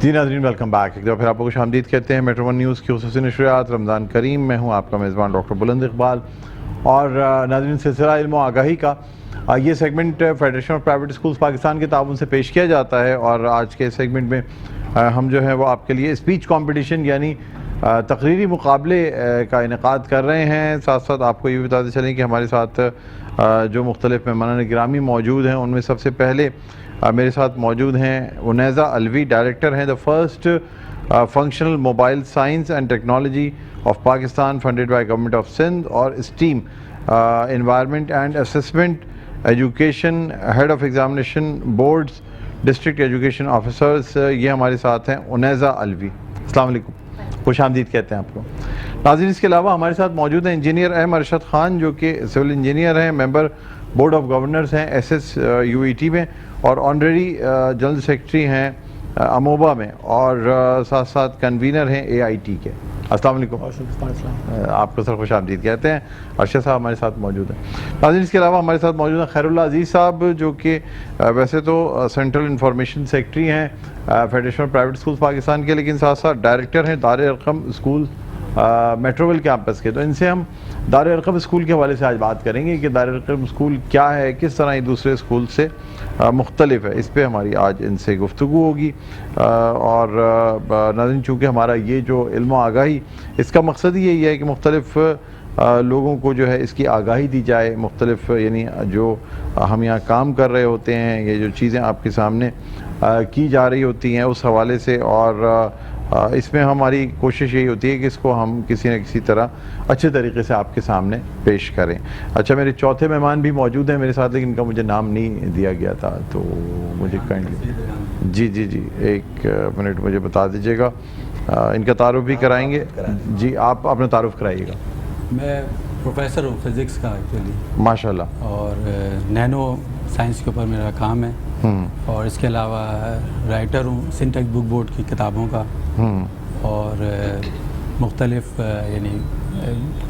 جی ناظرین، welcome back. ایک دفعہ پھر آپ کو خوش آمدید کہتے ہیں میٹرو ون نیوز کی خصوصی نشریات رمضان کریم. میں ہوں آپ کا میزبان ڈاکٹر بلند اقبال. اور ناظرین، سلسلہ علم و آگاہی کا یہ segment federation of private schools Pakistan کے تعاون سے پیش کیا جاتا ہے. اور آج کے سیگمنٹ میں ہم جو ہے وہ آپ کے لیے اسپیچ کمپٹیشن یعنی تقریری مقابلے کا انعقاد کر رہے ہیں. ساتھ ساتھ آپ کو یہ بھی بتاتے چلیں کہ ہمارے ساتھ جو مختلف مہمانان گرامی موجود ہیں ان میں سب سے پہلے میرے ساتھ موجود ہیں انیزہ الوی، ڈائریکٹر ہیں the first functional mobile science and technology of Pakistan funded by government of Sindh, اور STEM environment and assessment education head of examination boards district education officers. یہ ہمارے ساتھ ہیں انیزہ الوی. السلام علیکم، خوش آمدید کہتے ہیں آپ کو. ناظرین، اس کے علاوہ ہمارے ساتھ موجود ہیں انجینئر ایم ارشد خان، جو کہ سول انجینئر ہیں، ممبر بورڈ آف گورنرز ہیں SSUET میں، اور آنریری جنرل سیکرٹری ہیں اموبا میں، اور ساتھ ساتھ کنوینر ہیں AIT کے. السلام علیکم. آپ کو سر خوش آمدید کہتے ہیں. ارشد صاحب ہمارے ساتھ موجود ہیں. ناظرین، اس کے علاوہ ہمارے ساتھ موجود ہیں خیر اللہ عزیز صاحب، جو کہ ویسے تو سینٹرل انفارمیشن سیکرٹری ہیں federation of private schools Pakistan کے، لیکن ساتھ ساتھ ڈائریکٹر ہیں دار ارقم اسکول میٹروول کیمپس کے. تو ان سے ہم دار ارقم اسکول کے حوالے سے آج بات کریں گے کہ دار ارقم اسکول کیا ہے، کس طرح یہ دوسرے اسکول سے مختلف ہے. اس پہ ہماری آج ان سے گفتگو ہوگی. اور ناظرین، چونکہ ہمارا یہ جو علم و آگاہی، اس کا مقصد ہی یہی ہے کہ مختلف لوگوں کو جو ہے اس کی آگاہی دی جائے. مختلف یعنی جو ہم یہاں کام کر رہے ہوتے ہیں، یہ جو چیزیں آپ کے سامنے کی جا رہی ہوتی ہیں اس حوالے سے، اور اس میں ہماری کوشش یہی ہوتی ہے کہ اس کو ہم کسی نہ کسی طرح اچھے طریقے سے آپ کے سامنے پیش کریں. اچھا، میرے چوتھے مہمان بھی موجود ہیں میرے ساتھ، لیکن ان کا مجھے نام نہیں دیا گیا تھا، تو مجھے کائنڈلی جی ایک منٹ مجھے بتا دیجیے گا. ان کا تعارف بھی کرائیں گے. جی، آپ اپنا تعارف کرائیے گا. میں پروفیسر ہوں فزکس کا ایکچولی، ماشاء اللہ، اور نینو سائنس کے اوپر میرا کام ہے. اور اس کے علاوہ رائٹر ہوں سنٹیکس بک بورڈ کی کتابوں کا، اور مختلف یعنی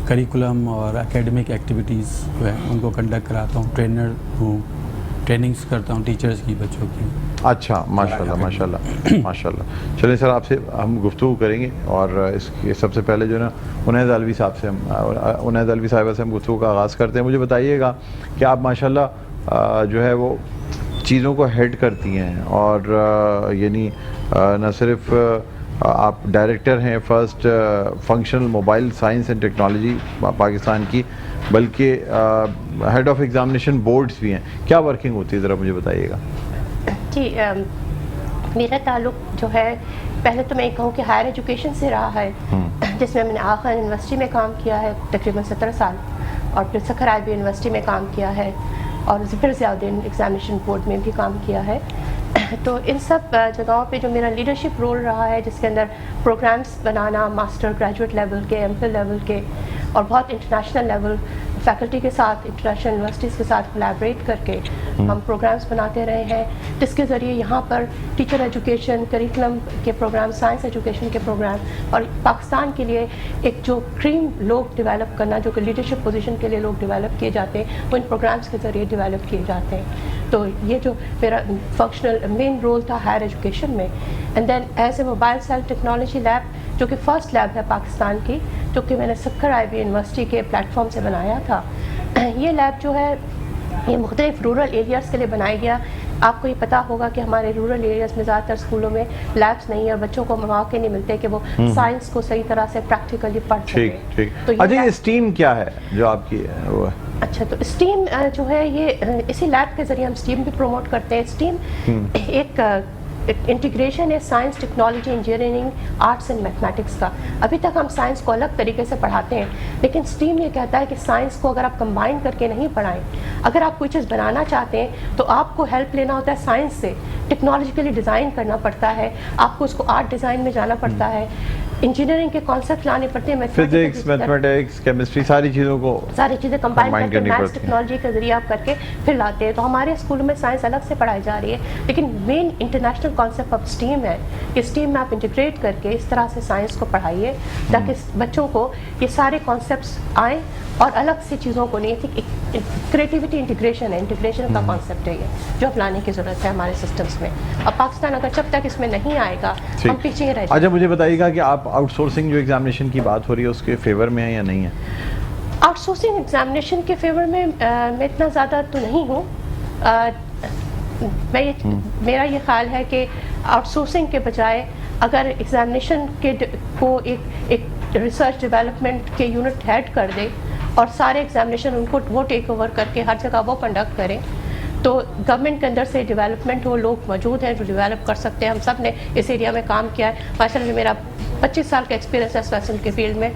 کریکولم اور اکیڈمک ایکٹیویٹیز جو ہیں ان کو کنڈکٹ کراتا ہوں. ٹرینر ہوں، ٹریننگز کرتا ہوں ٹیچرز کی، بچوں کی. اچھا، ماشاء اللہ ماشاء اللہ ماشاء اللہ. چلیں سر، آپ سے ہم گفتگو کریں گے، اور اس کے سب سے پہلے جو ہے نا انیزہ الوی صاحب سے انیزہ الوی صاحبہ سے ہم گفتگو کا آغاز کرتے ہیں. مجھے بتائیے گا کہ آپ ماشاء اللہ جو ہے وہ چیزوں کو ہیڈ کرتی ہیں، اور یعنی نہ صرف آپ ڈائریکٹر ہیں first functional mobile science and technology Pakistan کی، بلکہ ہیڈ آف ایگزامینیشن بورڈز بھی ہیں. کیا ورکنگ ہوتی ہے، ذرا مجھے بتائیے گا. جی، میرا تعلق جو ہے، پہلے تو میں یہ کہوں کہ ہائر ایجوکیشن سے رہا ہے، جس میں نے آخر یونیورسٹی میں کام کیا ہے تقریباً 17 سال، اور پھر سکھر IB یونیورسٹی میں کام کیا ہے، اور ظفر ضیاء الدین ایگزامینیشن بورڈ میں بھی کام کیا ہے. تو ان سب جگہوں پہ جو میرا لیڈرشپ رول رہا ہے، جس کے اندر پروگرامز بنانا ماسٹر گریجویٹ لیول کے، MPhil لیول کے، اور بہت انٹرنیشنل لیول فیکلٹی کے ساتھ، انٹرنیشنل یونیورسٹیز کے ساتھ کولیبریٹ کر کے ہم پروگرامز بناتے رہے ہیں، جس کے ذریعے یہاں پر ٹیچر ایجوکیشن، کریکولم کے پروگرام، سائنس ایجوکیشن کے پروگرام، اور پاکستان کے لیے ایک جو کریم لوگ ڈیولپ کرنا، جو کہ لیڈرشپ پوزیشن کے لیے لوگ ڈیولپ کیے جاتے ہیں، وہ ان پروگرامز کے ذریعے ڈیولپ کیے جاتے ہیں. تو یہ جو میرا فنکشنل مین رول تھا ہائر ایجوکیشن میں. And then as a mobile cell technology lab, جو کہ فرسٹ لیب ہے پاکستان کی، جو کہ میں نے سکھر IB یونیورسٹی کے پلیٹ فارم سے بنایا تھا. یہ لیب جو ہے یہ مختلف رورل ایریاز کے لیے بنایا گیا. آپ کو یہ پتہ ہوگا کہ ہمارے رورل ایریاز میں زیادہ تر اسکولوں میں لیبس نہیں ہیں، اور بچوں کو مواقع نہیں ملتے کہ وہ سائنس کو صحیح طرح سے پریکٹیکلی پڑھ سکیں. اچھا، یہ اسٹیم کیا ہے جو آپ کی وہ ہے؟ اچھا، تو اسٹیم جو ہے یہ اسی لیب کے ذریعے ہم اسٹیم بھی پروموٹ کرتے ہیں. اسٹیم ایک انٹیگریشن ہے science, technology, engineering, arts and mathematics کا. ابھی تک ہم سائنس کو الگ طریقے سے پڑھاتے ہیں، لیکن اسٹیم یہ کہتا ہے کہ سائنس کو اگر آپ کمبائن کر کے نہیں پڑھائیں، اگر آپ کوئی چیز بنانا چاہتے ہیں تو آپ کو ہیلپ لینا ہوتا ہے سائنس سے. ٹیکنالوجیکلی ڈیزائن کرنا پڑتا ہے، آپ کو اس کو آرٹ ڈیزائن میں جانا پڑتا ہے، انجینئرنگ کے کانسیپٹ لانے پڑتے ہیں، فزکس، میتھمیٹکس، کیمسٹری، ساری چیزیں کمبائن کر کے میتھس ٹیکنالوجی کے ذریعے آپ کر کے پھر لاتے ہیں. تو ہمارے اسکولوں میں سائنس الگ سے پڑھائی جا رہی ہے، لیکن مین انٹرنیشنل کانسیپٹ آف اسٹیم ہے کہ اسٹیم میں آپ انٹیگریٹ کر کے اس طرح سے سائنس کو پڑھائیے تاکہ بچوں کو یہ سارے کانسیپٹس آئیں اور الگ سے چیزوں کو نہیں تھی. کریٹیوٹی انٹیگریشن کا کانسیپٹ ہے یہ جو اپنانے کی ضرورت ہے ہمارے سسٹمس میں. اب پاکستان اگر جب تک اس میں نہیں آئے گا ہم پیچھے ہی رہ جائیں. اچھا مجھے بتائیے گا کہ آپ آؤٹ سورسنگ جو ایگزامینیشن کی بات ہو رہی ہے اس کے فیور میں ہیں یا نہیں ہے؟ آؤٹ سورسنگ ایگزامینیشن کے فیور میں میں اتنا زیادہ تو نہیں ہوں. میرا یہ خیال ہے کہ آؤٹ سورسنگ کے بجائے اگر ایگزامینیشن کے کو ایک ریسرچ ڈیولپمنٹ کے یونٹ ہیڈ کر دے اور سارے ایگزامینیشن ان کو وہ ٹیک اوور کر کے ہر جگہ وہ کنڈکٹ کریں تو گورنمنٹ کے اندر سے ڈیولپمنٹ ہو. لوگ موجود ہیں جو ڈیولپ کر سکتے ہیں. ہم سب نے اس ایریا میں کام کیا ہے. ماشاء اللہ میرا 25 سال کا ایکسپیرینس ہے اسیسمنٹ کے فیلڈ میں.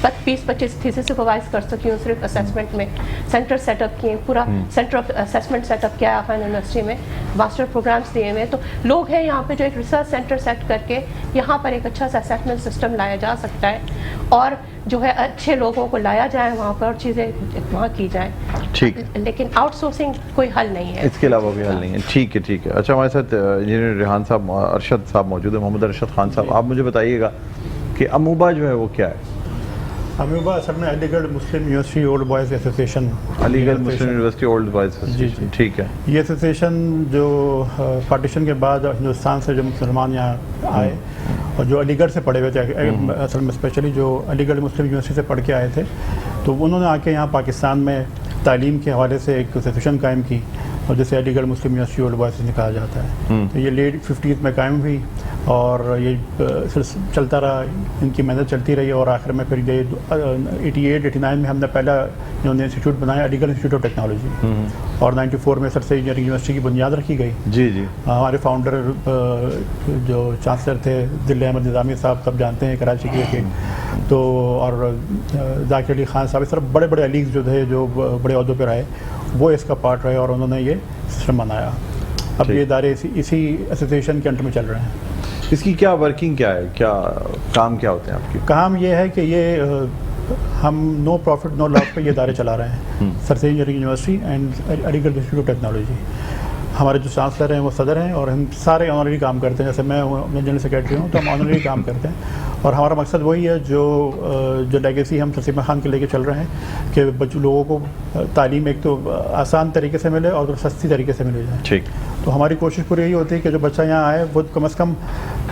20-25 تھیسس سپروائز کر سکی ہوں صرف اسیسمنٹ میں. سینٹر سیٹ اپ کیے, پورا centre of assessment set up کیا ہے خان یونیورسٹی میں. ماسٹر پروگرامس دیے ہوئے. تو لوگ ہیں یہاں پہ جو ایک ریسرچ سینٹر سیٹ کر کے یہاں پر ایک اچھا سا اسیسمنٹ سسٹم لایا جا سکتا ہے اور جو ہے اچھے لوگوں کو لایا جائے وہاں پر اور چیزیں وہاں کی جائیں. ٹھیک, لیکن آؤٹ سورسنگ کوئی حل نہیں ہے, اس کے علاوہ کوئی حل نہیں ہے. ٹھیک ہے ٹھیک ہے. اچھا ہمارے ساتھ انجینئر ریحان صاحب, ارشد صاحب موجود ہیں, محمد ارشد خان صاحب. آپ مجھے بتائیے گا کہ اموبا جو ہے وہ کیا ہے؟ اموبا اصل میں علی گڑھ مسلم یونیورسٹی اولڈ بوائز ایسوسیشن. علی گڑھ مسلم یونیورسٹی اولڈ بوائز ایسوسیشن. ٹھیک ہے. یہ ایسوسیشن جو پارٹیشن کے بعد ہندوستان سے جو مسلمان یہاں آئے اور جو علی گڑھ سے پڑھے ہوئے تھے, اصل میں اسپیشلی جو علی گڑھ مسلم یونیورسٹی سے پڑھ کے آئے تھے, تو انہوں نے آ کے یہاں پاکستان میں تعلیم کے حوالے سے ایک ایسوسیشن قائم کی اور جیسے علی گڑھ مسلم یونیورسٹی اولڈ بوائز سے کہا جاتا ہے. تو یہ لیٹ 50s میں قائم ہوئی اور یہ چلتا رہا, ان کی محنت چلتی رہی اور آخر میں پھر یہ 88-89 میں ہم نے پہلا انہوں نے انسٹیٹیوٹ بنایا, علی گڑھ انسٹیٹیوٹ آف ٹیکنالوجی, اور 94 میں سر سید انجینئرنگ یونیورسٹی کی بنیاد رکھی گئی. جی جی. ہمارے فاؤنڈر جو چانسلر تھے دل احمد نظامی صاحب, سب جانتے ہیں کراچی کے. تو اور ذاکر علی خان صاحب, اس طرح بڑے بڑے علیگ جو تھے جو بڑے عہدوں پہ رہے, وہ اس کا پارٹ رہے اور انہوں نے یہ سسٹم بنایا. اب یہ ادارے اسی ایسوسیشن کے انڈر میں چل رہے ہیں. اس کی کیا ورکنگ کیا ہے, کیا کام کیا ہوتے ہیں آپ کے؟ کام یہ ہے کہ یہ ہم نو پروفٹ نو لاس پہ یہ ادارے چلا رہے ہیں. سر سید انجینئرنگ یونیورسٹی اینڈ علی گڑھ انسٹیٹیوٹ آف ٹیکنالوجی. ہمارے جو چانسلر ہیں وہ صدر ہیں اور ہم سارے آنرری کام کرتے ہیں. جیسے میں جنرل سیکرٹری ہوں تو ہم آنرری کام کرتے ہیں اور ہمارا مقصد وہی ہے جو لیگیسی ہم سر خان کے لے کے چل رہے ہیں کہ لوگوں کو تعلیم ایک تو آسان طریقے سے ملے اور سستی طریقے سے ملے جائے. ٹھیک. تو ہماری کوشش پوری یہی ہوتی ہے کہ جو بچہ یہاں آئے وہ کم از کم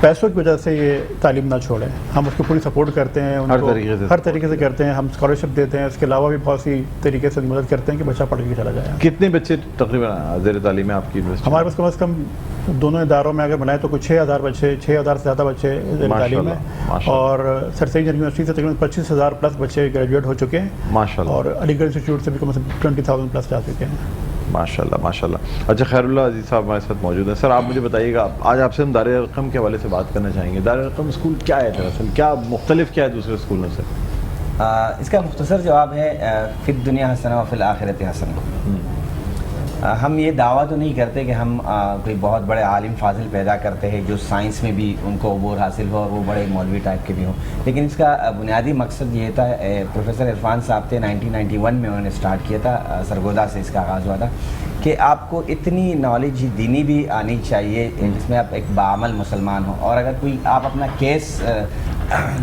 پیسوں کی وجہ سے یہ تعلیم نہ چھوڑیں. ہم اس کو پوری سپورٹ کرتے ہیں, ان کو ہر طریقے سے کرتے ہیں. ہم اسکالرشپ دیتے ہیں, اس کے علاوہ بھی بہت سی طریقے سے مدد کرتے ہیں کہ بچہ پڑھ کے چلا جائے. کتنے بچے تقریباً زیر تعلیم ہے آپ کی یونیورسٹی؟ ہمارے پاس کم از کم دونوں اداروں میں اگر بنائے تو کچھ 6000 بچے, 6000 سے زیادہ بچے زیر تعلیم ہیں اور سر سید یونیورسٹی سے تقریباً 25000 پلس بچے گریجویٹ ہو چکے ہیں ماشاءاللہ, اور علی گڑھ انسٹیٹیوٹ سے بھی کم از کم 20000 پلس جا چکے ہیں ماشاءاللہ ماشاءاللہ. اچھا خیر اللہ عزیز صاحب ہمارے ساتھ موجود ہیں. سر آپ مجھے بتائیے گا, آج آپ سے ہم دارالارقم کے حوالے سے بات کرنا چاہیں گے. دارالارقم اسکول کیا ہے دراصل, کیا مختلف کیا ہے دوسرے اسکولوں سے؟ اس کا مختصر جواب ہے فی الدنیا حسنہ و فی الآخرۃ حسنہ. ہم یہ دعویٰ تو نہیں کرتے کہ ہم کوئی بہت بڑے عالم فاضل پیدا کرتے ہیں جو سائنس میں بھی ان کو عبور حاصل ہو اور وہ بڑے مولوی ٹائپ کے بھی ہوں, لیکن اس کا بنیادی مقصد یہ تھا. پروفیسر عرفان صاحب تھے 1991 میں انہوں نے اسٹارٹ کیا تھا, سرگودا سے اس کا آغاز ہوا تھا کہ آپ کو اتنی نالج دینی بھی آنی چاہیے جس میں آپ ایک باعمل مسلمان ہوں, اور اگر کوئی آپ اپنا کیس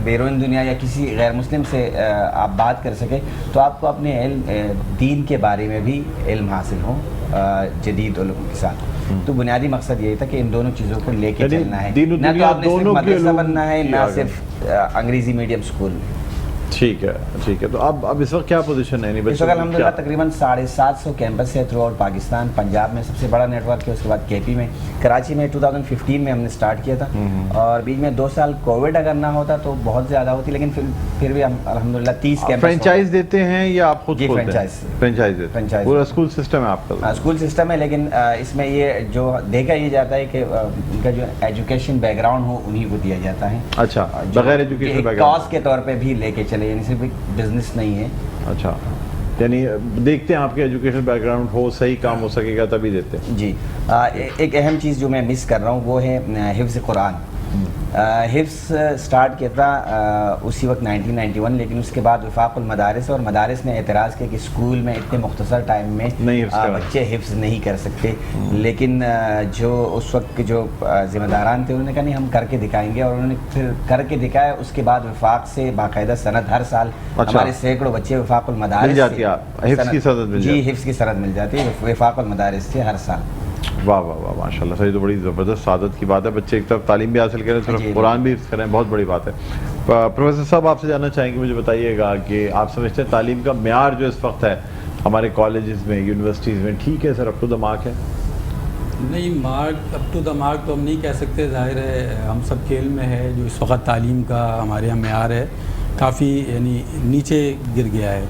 بیرون دنیا یا کسی غیر مسلم سے آپ بات کر سکے تو آپ کو اپنے علم دین کے بارے میں بھی علم حاصل ہو جدید علوم کے ساتھ. تو بنیادی مقصد یہی تھا کہ ان دونوں چیزوں کو لے کے چلنا ہے, نہ تو آپ نے صرف مدرسہ بننا ہے نہ صرف انگریزی میڈیم اسکول. ٹھیک ہے ٹھیک ہے. تو اب اس وقت کیا پوزیشن ہے؟ اس وقت الحمدللہ تقریباً 750 کیمپس ہے تھرو آؤٹ پاکستان. پنجاب میں سب سے بڑا نیٹ ورک ہے, اس کے بعد کے پی میں, کراچی میں 2015 میں ہم نے اسٹارٹ کیا تھا اور بیچ میں 2 سال کووڈ اگر نہ ہوتا تو بہت زیادہ ہوتی, لیکن پھر بھی ہم الحمدللہ 30 کیمپس. فرینچائز دیتے ہیں یا آپ خود کھولتے ہیں؟ فرینچائز دیتے ہیں. پورا اسکول سسٹم ہے آپ کا؟ اسکول سسٹم ہے, لیکن اس میں یہ جو دیکھا یہ جاتا ہے کہ ان کا جو ایجوکیشن بیک گراؤنڈ ہو انہیں کو دیا جاتا ہے. اچھا, بغیر ایجوکیشن بیک گراؤنڈ کاز کے طور پہ بھی لے کے چلے, یعنی صرف بزنس نہیں ہے. اچھا, یعنی دیکھتے ہیں آپ کے ایجوکیشن بیک گراؤنڈ ہو, صحیح کام ہو سکے گا تبھی دیتے ہیں. جی. ایک اہم چیز جو میں مس کر رہا ہوں وہ ہے حفظ قرآن. حفظ سٹارٹ کیا تھا اسی وقت 1991، لیکن اس کے بعد وفاق المدارس اور مدارس نے اعتراض کیا کہ اسکول میں اتنے مختصر ٹائم میں بچے حفظ نہیں کر سکتے، لیکن جو اس وقت کے جو ذمہ داران تھے انہوں نے کہا نہیں ہم کر کے دکھائیں گے، اور انہوں نے پھر کر کے دکھایا۔ اس کے بعد وفاق سے باقاعدہ سند ہر سال ہمارے سینکڑوں بچے وفاق المدارس مل جاتی ہے، حفظ کی سند مل جاتی ہے، جی حفظ کی سند مل جاتی ہے وفاق المدارس سے ہر سال۔ واہ واہ واہ ماشاء اللہ، صحیح، تو بڑی زبردست سعادت کی بات ہے، بچے ایک طرف تعلیم بھی حاصل کریں، صرف قرآن بھی حفظ کریں، بہت بڑی بات ہے۔ پروفیسر صاحب آپ سے جاننا چاہیں گے، مجھے بتائیے گا کہ آپ سمجھتے ہیں تعلیم کا معیار جو اس وقت ہے ہمارے کالجز میں یونیورسٹیز میں ٹھیک ہے سر، اپ ٹو دا مارک ہے؟ نہیں، mark up to the mark تو ہم نہیں کہہ سکتے، ظاہر ہے ہم سب کھیل میں ہے، جو اس وقت تعلیم کا ہمارے یہاں معیار ہے کافی یعنی نیچے گر گیا ہے،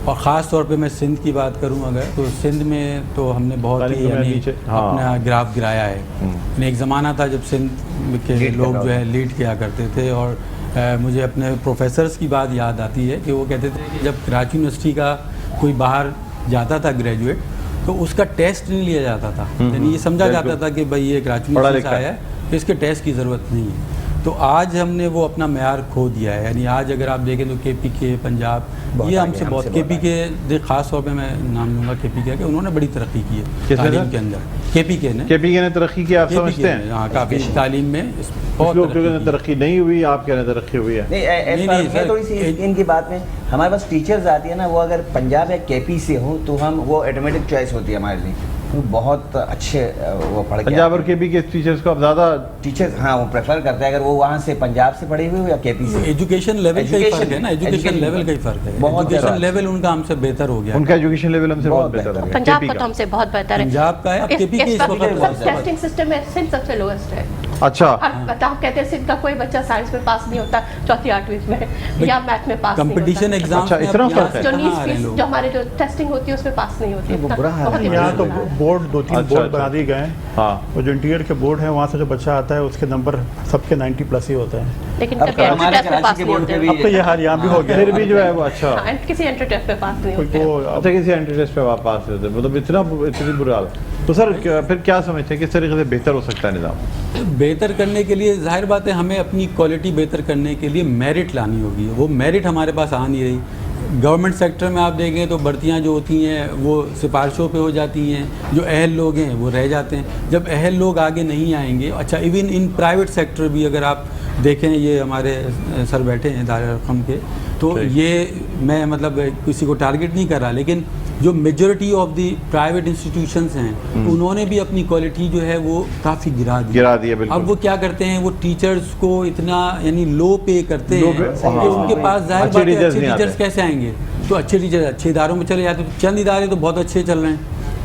اور خاص طور پہ میں سندھ کی بات کروں اگر تو سندھ میں تو ہم نے بہت ہی یعنی اپنا گراف گرایا ہے۔ یعنی ایک زمانہ تھا جب سندھ کے لوگ جو ہے لیڈ کیا کرتے تھے، اور مجھے اپنے پروفیسرز کی بات یاد آتی ہے کہ وہ کہتے تھے کہ جب کراچی یونیورسٹی کا کوئی باہر جاتا تھا گریجویٹ تو اس کا ٹیسٹ نہیں لیا جاتا تھا، یعنی یہ سمجھا جاتا تھا کہ بھائی یہ کراچی یونیورسٹی سے آیا ہے کہ اس کے ٹیسٹ کی ضرورت نہیں ہے۔ تو آج ہم نے وہ اپنا معیار کھو دیا ہے، یعنی آج اگر آپ دیکھیں تو کے پی کے پنجاب یہ ہم سے بہت، کے پی کے خاص طور پہ میں نام لوں گا کے پی کے کہ انہوں نے بڑی ترقی کی ہے تعلیم کے اندر، کے پی کے نے ترقی کی، آپ سمجھتے ہیں؟ ہاں کافی تعلیم میں بہت ترقی نہیں ہوئی، آپ کہہ رہے ہیں ترقی ہوئی ہے؟ نہیں، تھوڑی سی ان کی بات میں ہمارے پاس ٹیچرز آتی ہے نا، وہ اگر پنجاب یا کے پی سے ہوں تو ہم وہ آٹومیٹک چوائس ہوتی ہے ہمارے لیے، بہت اچھے وہ پڑھ کے پنجاب اور کے پی کے ٹیچرز کو اب زیادہ ٹیچرز ہاں وہ پریفر کرتے ہیں اگر وہ وہاں سے پنجاب سے پڑھے ہوئے ہو یا کے پی سے۔ ایجوکیشن لیول کا ہی فرق ہے نا، ایجوکیشن لیول کا ہی فرق ہے، ایجوکیشن لیول ان کا ہم سے بہتر ہو گیا، ان کا ایجوکیشن لیول ہم سے بہت بہتر ہو گیا، پنجاب کا تو ہم سے بہت بہتر ہے، پنجاب کا ہے، اب کے پی کے اس وقت ٹیسٹنگ سسٹم میں سندھ سب سے لوئسٹ ہے۔ اچھا، آپ کہتے ہیں سندھ کا کوئی بچہ سائنس میں پاس نہیں ہوتا، چوتھی آٹھویں میں یا میتھ میں پاس نہیں ہوتا، کمپٹیشن ایگزام جو ہمارے جو ٹیسٹنگ ہوتی ہے اس میں پاس نہیں ہوتی۔ یہاں تو بورڈ 2-3 بورڈ بنا دیے گئے ہیں، اور جو انٹیریئر کے بورڈ ہیں وہاں سے جو بچہ آتا ہے اس کے نمبر سب کے 90+ ہی ہوتے ہیں، لیکن کبھی انٹر ٹیسٹ میں پاس نہیں ہوتے، اب تو یہ حال یہاں بھی ہو گیا، پھر بھی جو ہے وہ اچھا کسی انٹر ٹیسٹ میں پاس نہیں ہوتے، اچھا کسی انٹر ٹیسٹ پہ پاس ہوتے، مطلب اتنی برا حال۔ تو سر پھر کیا سمجھتے ہیں کس طریقے سے بہتر ہو سکتا ہے نظام؟ بہتر کرنے کے لیے ظاہر بات ہے ہمیں اپنی کوالٹی بہتر کرنے کے لیے میرٹ لانی ہوگی، وہ میرٹ ہمارے پاس آ نہیں رہی۔ گورنمنٹ سیکٹر میں آپ دیکھیں تو بھرتیاں جو ہوتی ہیں وہ سفارشوں پہ ہو جاتی ہیں، جو اہل لوگ ہیں وہ رہ جاتے ہیں، جب اہل لوگ آگے نہیں آئیں گے۔ اچھا ایون ان پرائیویٹ سیکٹر بھی اگر آپ دیکھیں، یہ ہمارے سر بیٹھے ہیں دارالارقم کے، تو یہ میں مطلب کسی کو ٹارگٹ نہیں کر رہا، لیکن جو majority of the private institutions ہیں انہوں نے بھی اپنی کوالٹی جو ہے وہ کافی گرا دی۔ اب وہ کیا کرتے ہیں، وہ ٹیچرز کو اتنا یعنی لو پے کرتے ہیں کہ ان کے پاس ظاہر بات ہے اچھے ٹیچرز کیسے آئیں گے، تو اچھے ٹیچر اچھے اداروں میں چلے جاتے ہیں، چند ادارے تو بہت اچھے چل رہے ہیں،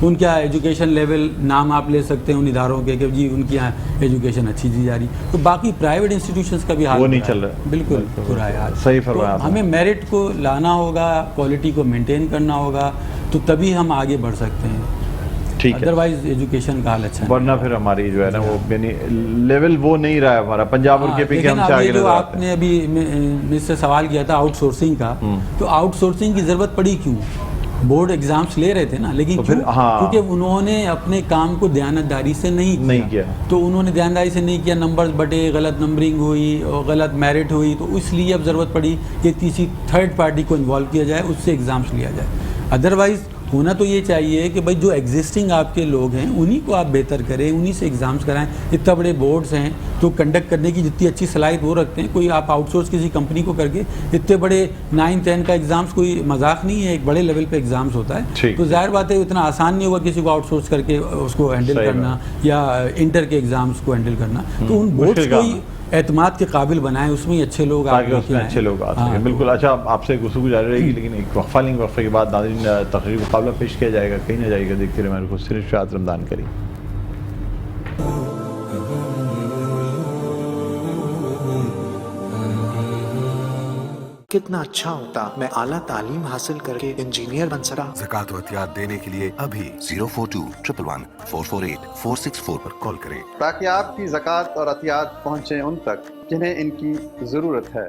ان کا ایجوکیشن لیول نام آپ لے سکتے ہیں ان اداروں کے کہ جی ان کی یہاں ایجوکیشن اچھی دی جا رہی، تو باقی پرائیویٹ انسٹیٹیوشنس کا بھی حال وہ نہیں چل رہا، بالکل برا ہے حال۔ صحیح فرمایا، ہمیں میرٹ کو لانا ہوگا، کوالٹی کو مینٹین کرنا ہوگا، تو تبھی ہم آگے بڑھ سکتے ہیں، ٹھیک ہے، ادروائز ایجوکیشن کا حال اچھا ہے، ورنہ پھر ہماری جو ہے نا وہ یعنی لیول وہ نہیں رہا ہے ہمارا پنجاب اور کے پی کے ہم سے آگے جو آپ نے ابھی مجھ سے سوال کیا تھا آؤٹ سورسنگ کا، تو آؤٹ سورسنگ کی ضرورت پڑی کیوں؟ بورڈ ایگزامس لے رہے تھے نا، لیکن کیونکہ انہوں نے اپنے کام کو دیانتداری سے نہیں کیا، تو انہوں نے دیانتداری سے نہیں کیا، نمبرز بٹے، غلط نمبرنگ ہوئی اور غلط میرٹ ہوئی، تو اس لیے اب ضرورت پڑی کہ کسی تھرڈ پارٹی کو انوالو کیا جائے، اس سے ایگزامس لیا جائے۔ ادروائز ہونا تو یہ چاہیے کہ بھائی جو ایگزسٹنگ آپ کے لوگ ہیں انہی کو آپ بہتر کریں، انہی سے ایگزامس کرائیں، اتنا بڑے بورڈز ہیں تو کنڈکٹ کرنے کی جتنی اچھی صلاحیت وہ رکھتے ہیں، کوئی آپ آؤٹ سورس کسی کمپنی کو کر کے اتنے بڑے 9-10 کا ایگزامس کوئی مذاق نہیں ہے، ایک بڑے لیول پہ ایگزامس ہوتا ہے، تو ظاہر بات ہے اتنا آسان نہیں ہوگا کسی کو آؤٹ سورس کر کے اس کو ہینڈل کرنا یا انٹر کے ایگزامس کو ہینڈل کرنا، تو ان بورڈز کو ہی اعتماد کے قابل بنائیں، اس میں اچھے لوگ آ سکیں۔ بالکل، اچھا آپ سے گفتگو جاری رہے گی، لیکن ایک وقفہ لیں گے، وقفے کے بعد ناظرین تقریر مقابلہ پیش کیا جائے گا، کہیں نہ جائے گا، دیکھتے رہے ہمارے کو صرف شاعت رمضان کریم۔ کتنا اچھا ہوتا میں اعلیٰ تعلیم حاصل کر کے انجینئر بن سکا۔ زکوٰۃ و عطیات دینے کے لیے ابھی 042-111-448-464 پر کال کریں تاکہ آپ کی زکوٰۃ اور عطیات پہنچیں ان تک جنہیں ان کی ضرورت ہے۔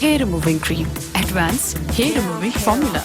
Hair Removing Cream, Advanced Hair Removing Formula,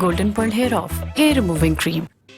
Golden Pearl Hair Off Hair Removing Cream।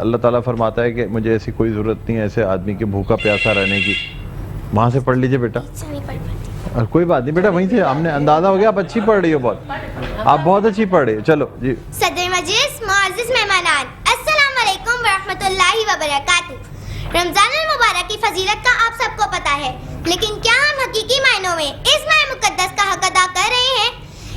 اللہ تعالیٰ فرماتا ہے کہ مجھے ایسی کوئی ضرورت نہیں ہے ایسے آدمی کے بھوکا پیاسا رہنے کی. وہاں سے پڑھ لیجئے بیٹا. اور کوئی بات نہیں بیٹا, وہیں سے ہم نے اندازہ ہو گیا آپ اچھی پڑھ رہی ہو, بہت آپ بہت اچھی پڑھ رہی ہو. چلو جی. صدر مجلس, معزز مہمانان, السلام علیکم ورحمۃ اللہ وبرکاتہ. رمضان المبارک کی فضیلت کا آپ سب کو پتہ ہے, لیکن کیا ہم حقیقی معنوں میں اس ماہ مقدس کا حق ادا کر رہے ہیں؟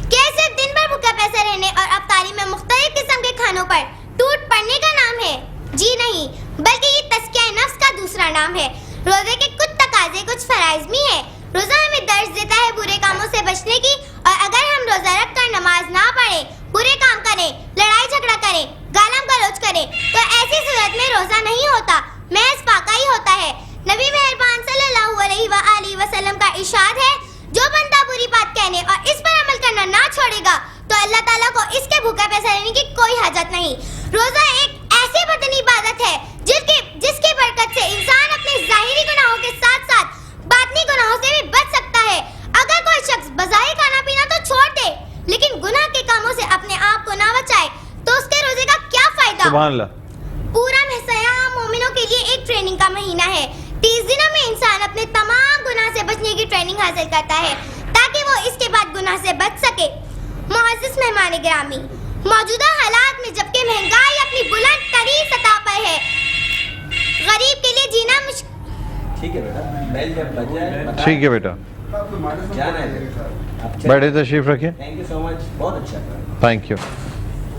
کیا صرف دن بھر بھوکا پیسے رہنے اور افطاری میں مختلف قسم کے کھانوں پر ٹوٹ پڑنے کا نام ہے؟ جی نہیں, بلکہ یہ تزکیہ نفس کا دوسرا نام ہے. روزے کے کچھ تقاضے, کچھ فرائض بھی ہیں. روزہ ہمیں درس دیتا ہے برے کاموں سے بچنے کی, اور اگر ہم روزہ رکھ کر نماز نہ پڑھیں, برے کام کریں, لڑائی جھگڑا کریں, گالم گلوچ کریں, تو ایسی صورت میں روزہ نہیں ہوتا, محض فاقہ ہی ہوتا ہے. نبی مہربان صلی اللہ علیہ وآلہ وسلم کا ارشاد ہے, جو بندہ بری بات کہنے اور اس پر عمل کرنا نہ چھوڑے گا تو اللہ تعالیٰ کو اس کے بھوکا پیسہ لینے کی کوئی حاجت نہیں. روزہ ایک ایسی بدنی عبادت ہے جس کی برکت سے انسان اپنے ظاہری گناہوں کے ساتھ ساتھ باطنی گناہوں سے بھی بچ سکتا ہے. اگر کوئی شخص بظاہر کھانا پینا تو چھوڑ دے, لیکن گناہ کے کاموں سے اپنے آپ کو نہ بچائے, تو اس کے روزے کا کیا فائدہ؟ سبحان اللہ. پورا مہسیاں مومنوں کے لیے ایک ٹریننگ کا مہینہ ہے. 30 دنوں میں انسان اپنے تمام گناہ سے بچنے کی ٹریننگ حاصل کرتا ہے تاکہ وہ اس کے بعد گناہ سے بچ سکے. معزز مہمان گرامی, موجودہ حالات میں جبکہ مہنگائی اپنی بلند ترین سطح پر ہے, غریب کے لیے جینا مشکل. ٹھیک ہے بیٹا, ٹھیک ہے بیٹا, بیٹھے تشریف رکھیں. تھینک یو سو مچ, بہت اچھا. Thank you.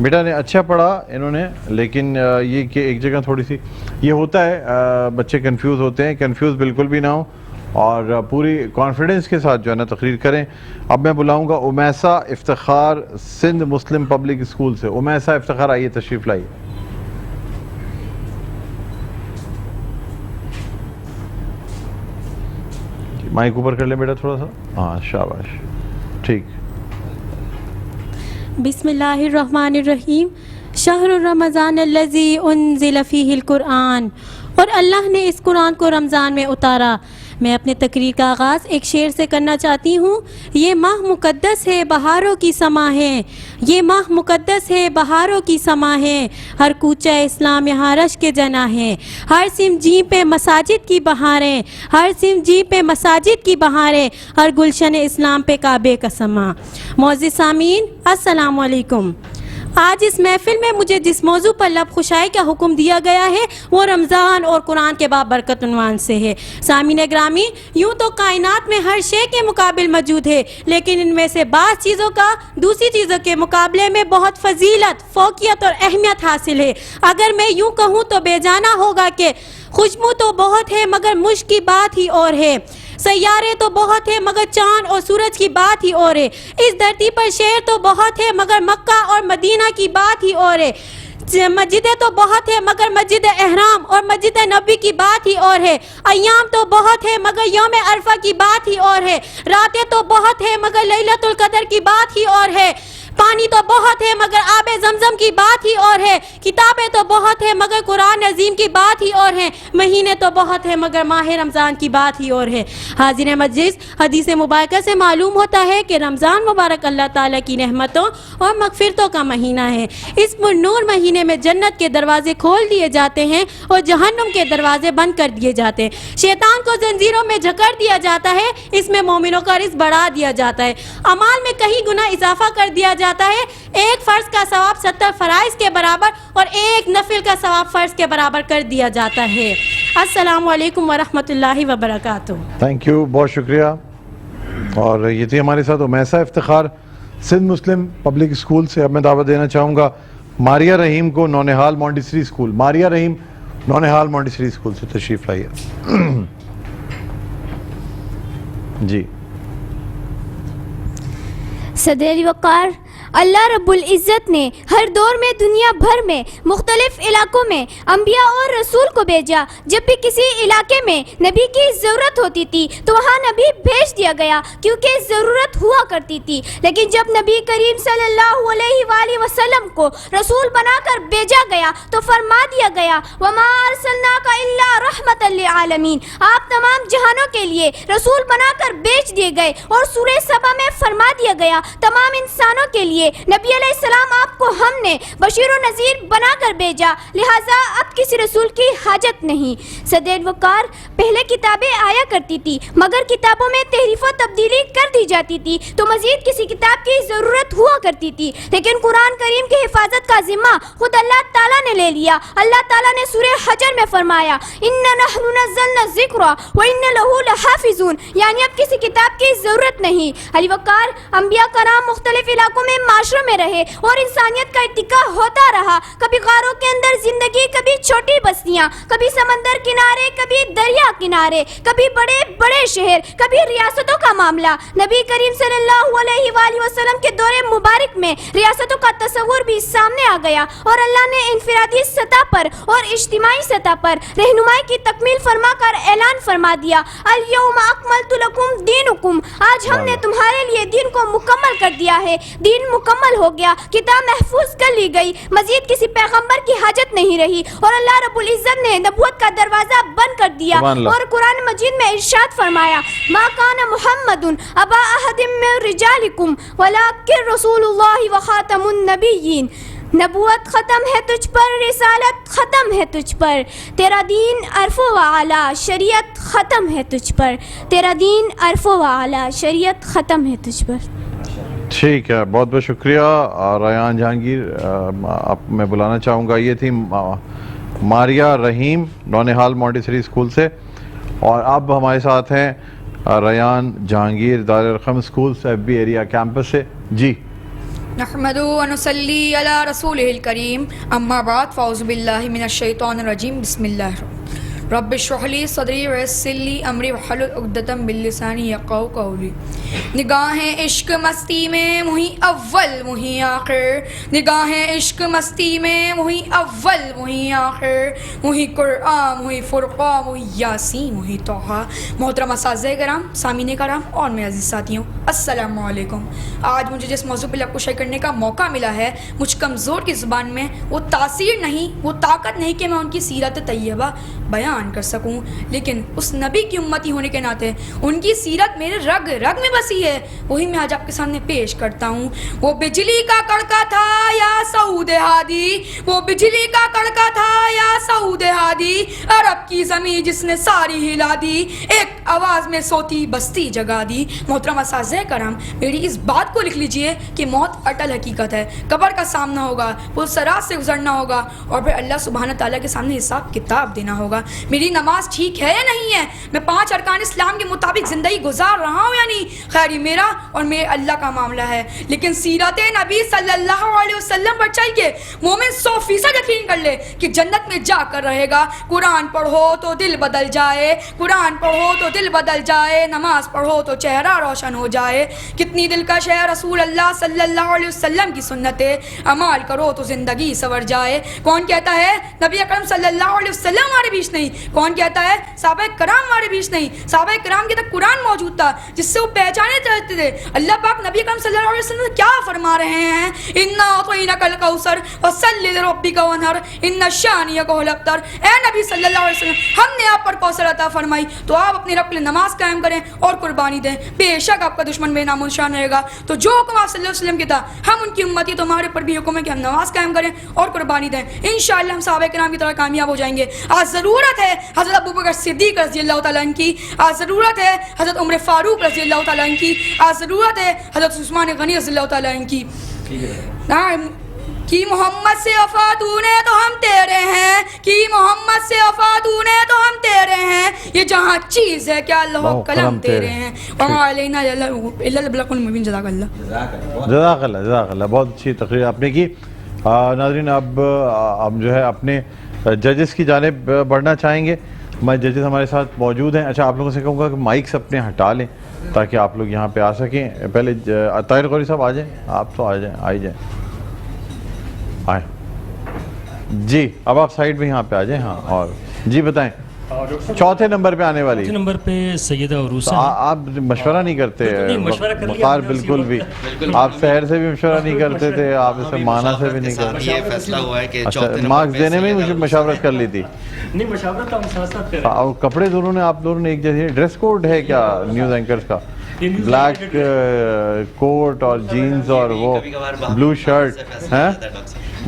بیٹا نے اچھا پڑھا انہوں نے, لیکن یہ کہ ایک جگہ تھوڑی سی یہ ہوتا ہے, بچے کنفیوز ہوتے ہیں. کنفیوز بالکل بھی نہ ہو اور پوری کانفیڈنس کے ساتھ جو ہے نا تقریر کریں. اب میں بلاؤں گا امیسہ افتخار, سندھ مسلم پبلک اسکول سے. امیسہ افتخار, آئیے تشریف لائیے. مائک اوپر کر لیں بیٹا تھوڑا سا, ہاں شاباش, ٹھیک. بسم اللہ الرحمن الرحیم. شہر رمضان الذی انزل فیہ القرآن, اور اللہ نے اس قرآن کو رمضان میں اتارا. میں اپنے تقریر کا آغاز ایک شعر سے کرنا چاہتی ہوں. یہ ماہ مقدس ہے, بہاروں کی سما ہے. یہ ماہ مقدس ہے, بہاروں کی سما ہے. ہر کوچہ اسلام یہاں رش کے جنا ہے. ہر سم جی پہ مساجد کی بہاریں, ہر سم جی پہ مساجد کی بہاریں. ہر گلشن اسلام پہ کعبے کا سما. معزز سامعین, السلام علیکم. آج اس محفل میں مجھے جس موضوع پر لب خشائی کا حکم دیا گیا ہے وہ رمضان اور قرآن کے بابرکت عنوان سے ہے. سامعین گرامی, یوں تو کائنات میں ہر شے کے مقابل موجود ہے, لیکن ان میں سے بعض چیزوں کا دوسری چیزوں کے مقابلے میں بہت فضیلت, فوقیت اور اہمیت حاصل ہے. اگر میں یوں کہوں تو بے جانا ہوگا کہ خوشبو تو بہت ہے مگر مشک کی بات ہی اور ہے. سیارے تو بہت ہے مگر چاند اور سورج کی بات ہی اور ہے. اس دھرتی پر شہر تو بہت ہے مگر مکہ اور مدینہ کی بات ہی اور ہے. مسجدیں تو بہت ہے مگر مسجد احرام اور مسجد نبی کی بات ہی اور ہے. ایام تو بہت ہے مگر یوم عرفہ کی بات ہی اور ہے. راتیں تو بہت ہے مگر لیلۃ القدر کی بات ہی اور ہے. پانی تو بہت ہے مگر آب زمزم کی بات ہی اور ہے. کتابیں تو بہت ہے مگر قرآن عظیم کی بات ہی اور ہے. مہینے تو بہت ہے مگر ماہ رمضان کی بات ہی اور ہے. حاضرین مجلس, حدیث مبارکہ سے معلوم ہوتا ہے کہ رمضان مبارک اللہ تعالیٰ کی رحمتوں اور مغفرتوں کا مہینہ ہے. اس پر نور مہینے میں جنت کے دروازے کھول دیے جاتے ہیں اور جہنم کے دروازے بند کر دیے جاتے ہیں. شیطان کو زنجیروں میں جکڑ دیا جاتا ہے. اس میں مومنوں کا رزق بڑھا دیا جاتا ہے. اعمال میں کہیں گنا اضافہ کر دیا جاتا ہے. ایک فرض کا ثواب 70 فرائض کے برابر اور ایک نفل کا ثواب فرض کے برابر کر دیا جاتا ہے. السلام علیکم ورحمۃ اللہ وبرکاتہ. تھینک یو, بہت شکریہ. اور یہ تھی ہمارے ساتھ امیسہ افتخار, سندھ مسلم پبلک اسکول سے. اب میں دعوت دینا چاہوں گا ماریہ رحیم کو, نونہال مونٹیسری اسکول. ماریہ رحیم, نونہال مونٹیسری اسکول سے تشریف لائیے. جی. صدر وقار, اللہ رب العزت نے ہر دور میں دنیا بھر میں مختلف علاقوں میں انبیاء اور رسول کو بھیجا. جب بھی کسی علاقے میں نبی کی ضرورت ہوتی تھی تو وہاں نبی بھیج دیا گیا کیونکہ ضرورت ہوا کرتی تھی. لیکن جب نبی کریم صلی اللہ علیہ وآلہ وسلم کو رسول بنا کر بھیجا گیا تو فرما دیا گیا وما ارسلناک الا رحمت للعالمین, آپ تمام جہانوں کے لیے رسول بنا کر بھیج دیے گئے. اور سورہ سبا میں فرما دیا گیا تمام انسانوں کے لیے نبی علیہ السلام آپ کو ہم نے بشیر و نذیر بنا کر بھیجا، لہٰذا اب کسی رسول کی حاجت نہیں۔ صدر وقار، پہلے کتابیں آیا کرتی تھی مگر کتابوں میں تحریف و تبدیلی کر دی جاتی تھی تو مزید کسی کتاب کی ضرورت ہوا کرتی تھی، لیکن قرآن کریم کی حفاظت کا ذمہ خود اللہ تعالیٰ نے لے لیا۔ اللہ تعالیٰ نے سورہ حجر میں فرمایا اِنَّا نَحْنُ نَزَّلْنَا الذِّكْرَ وَإِنَّا لَهُ لَحَافِظُونَ، یعنی اب کسی کتاب کی ضرورت نہیں۔ علی وقار، انبیاء کرام مختلف علاقوں میں معاشروں میں رہے اور انسانیت کا ارتقاء ہوتا رہا، کبھی غاروں کے اندر زندگی، کبھی چھوٹی بستیاں، کبھی سمندر کنارے، کبھی دریا کنارے، کبھی بڑے بڑے شہر، کبھی ریاستوں کا معاملہ۔ نبی کریم صلی اللہ علیہ وآلہ وسلم کے دور مبارک میں ریاستوں کا تصور بھی سامنے آ گیا اور اللہ نے انفرادی سطح پر اور اجتماعی سطح پر رہنمائی کی تکمیل فرما کر اعلان فرما دیا الیوم اکملت لکم دینکم، آج ہم نے تمہارے لیے دین کو مکمل کر دیا ہے۔ دین مکمل ہو گیا، کتاب محفوظ کر لی گئی، مزید کسی پیغمبر کی حاجت نہیں رہی اور اللہ رب العزت نے نبوت کا دروازہ بند کر دیا اور قرآن مجید میں ارشاد فرمایا ما کان محمد ابا احد من رجالکم ولکن رسول اللہ وخاتم النبیین، نبوت ختم ہے تجھ پر، رسالت ختم ہے تجھ پر، تیرا دین عرف و اعلیٰ، شریعت ختم ہے تجھ پر، تیرا دین عرف و اعلیٰ، شریعت ختم ہے تجھ پر۔ ٹھیک ہے، بہت بہت شکریہ ریان جہانگیر۔ اب میں بلانا چاہوں گا، یہ تھی ماریا رحیم نونہال مونٹیسری اسکول سے، اور اب ہمارے ساتھ ہیں Rayan Jahangir Darularqam school F B area campus سے۔ جی نحمد و نصلی علی رسول الکریم، اما بعد، فاعوذ باللہ من الشیطان الرجیم، بسم اللہ رب اشرح لی صدری ویسر لی امری واحلل عقدۃ من لسانی یفقہوا قولی۔ نگاہیں عشق مستی میں وہی اول وہی آخر، نگاہیں عشق مستی میں وہی اول وہی آخر، وہی قرآن وہی فرقان وہی یاسین وہی طٰہٰ۔ محترم اساتذہ کرام، سامعین کرام اور میرے عزیز ساتھیوں، السلام علیکم۔ آج مجھے جس موضوع پہ لب شیئر کرنے کا موقع ملا ہے، مجھ کمزور کی زبان میں وہ تاثیر نہیں، وہ طاقت نہیں کہ میں ان کی سیرت طیبہ بیان کر سکوں، لیکن اس نبی کی امتی ہونے کے ناطے ان کی سیرت میرے رگ رگ میں بسی ہے، وہی میں آج آپ کے سامنے پیش کرتا ہوں۔ وہ بجلی کا کڑکا تھا یا سعود ہادی، وہ بجلی کا کڑکا تھا یا سعود ہادی، عرب کی زمین جس نے ساری ہلا دی، ایک آواز میں سوتی بستی جگا دی۔ محترم اساتذہ کرام، میری اس بات کو لکھ لیجئے کہ موت اٹل حقیقت ہے، قبر کا سامنا ہوگا، پل صراط سے گزرنا ہوگا اور پھر اللہ سبحانہ تعالیٰ کے سامنے حساب کتاب دینا ہوگا۔ میری نماز ٹھیک ہے یا نہیں ہے، میں 5 ارکان اسلام کے مطابق زندگی گزار رہا ہوں یا نہیں، خیر یہ میرا اور میرے اللہ کا معاملہ ہے، لیکن سیرت نبی صلی اللہ علیہ وسلم پر چاہیے مومن 100% یقین کر لے کہ جنت میں جا کر رہے گا۔ قرآن پڑھو تو دل بدل جائے، قرآن پڑھو تو دل بدل جائے، نماز پڑھو تو چہرہ روشن ہو جائے۔ کتنی دلکش ہے رسول اللہ صلی اللہ علیہ وسلم کی سنتیں، عمال کرو تو زندگی سنور جائے۔ کون کہتا ہے نبی اکرم صلی اللہ علیہ وسلم ہمارے بیچ نہیں، کون کہتا ہے صحابہ کرام ہمارے بیچ نہیں، صحابہ کرام کے تک قرآن موجود تھا جس سے وہ پہچانے چاہتے تھے۔ اللہ پاک نبی اکرم صلی اللہ علیہ وسلم کیا فرما رہے ہیں، انا اعطیناک الکوثر فصلی لربک وانحر ان شانئک هو الابتر۔ اے نبی صلی اللہ علیہ وسلم، ہم نے آپ پر کوثر عطا فرمائی تو آپ اپنے رب کے لیے نماز قائم کریں اور قربانی دیں، بے شک آپ کا دشمن بے نام و نشان رہے گا۔ تو جو حکم آپ صلی اللہ علیہ وسلم کی تھا، ہم ان کی امتی، تو ہمارے پر بھی حکم ہے کہ ہم نماز قائم کریں اور قربانی دیں، انشاءاللہ ہم صحابہ کرام کی طرح کامیاب ہو جائیں گے۔ آج ضرورت ہے حضرت ابوبکر صدیق رضی اللہ تعالیٰ عنہ کی، آج ضرورت ہے حضرت عمر فاروق رضی اللہ تعالیٰ عنہ کی، آج ضرورت ہے حضرت عثمان غنی رضی اللہ تعالیٰ عنہ کی۔ کہ محمد سے وفا تونے تو ہم تیرے ہیں، کہ محمد سے وفا تونے تو ہم تیرے ہیں، یہ جہاں چیز ہے کیا اللہ و قلم تیرے ہیں، وما علینا الا البلاغ المبین۔ جزاک اللہ، جزاک اللہ، جزاک اللہ، بہت اچھی تقریر آپ نے کی۔ ناظرین، اب ہم جو ہے اپنے ججز کی جانب بڑھنا چاہیں گے۔ میں ججز ہمارے ساتھ موجود ہیں۔ اچھا، آپ لوگوں سے کہوں گا کہ مائکس اپنے ہٹا لیں تاکہ آپ لوگ یہاں پہ آ سکیں۔ پہلے طاہر غوری صاحب آ جائیں، آپ تو آ جائیں، آئی جائیں، آئیں جی، اب آپ سائڈ میں یہاں پہ آ جائیں۔ ہاں، اور جی بتائیں، چوتھے نمبر پہ آنے والی، چوتھے نمبر پہ سیدہ عروسہ۔ آپ مشورہ نہیں کرتے مختار، بالکل بھی آپ سحر سے بھی مشورہ نہیں کرتے تھے، آپ اسے مانا سے بھی نہیں کرتے۔ یہ فیصلہ ہوا ہے کہ اچھا، مارکس دینے میں مجھے مشاورت کر لی تھی؟ نہیں، مشاورت ہم ساتھ ساتھ کر رہے ہیں۔ اور کپڑے دونوں نے، آپ دونوں نے ایک جیسے، ڈریس کوڈ ہے کیا نیوز اینکرز کا؟ بلیک کوٹ اور جینز اور وہ بلو شرٹ ہیں؟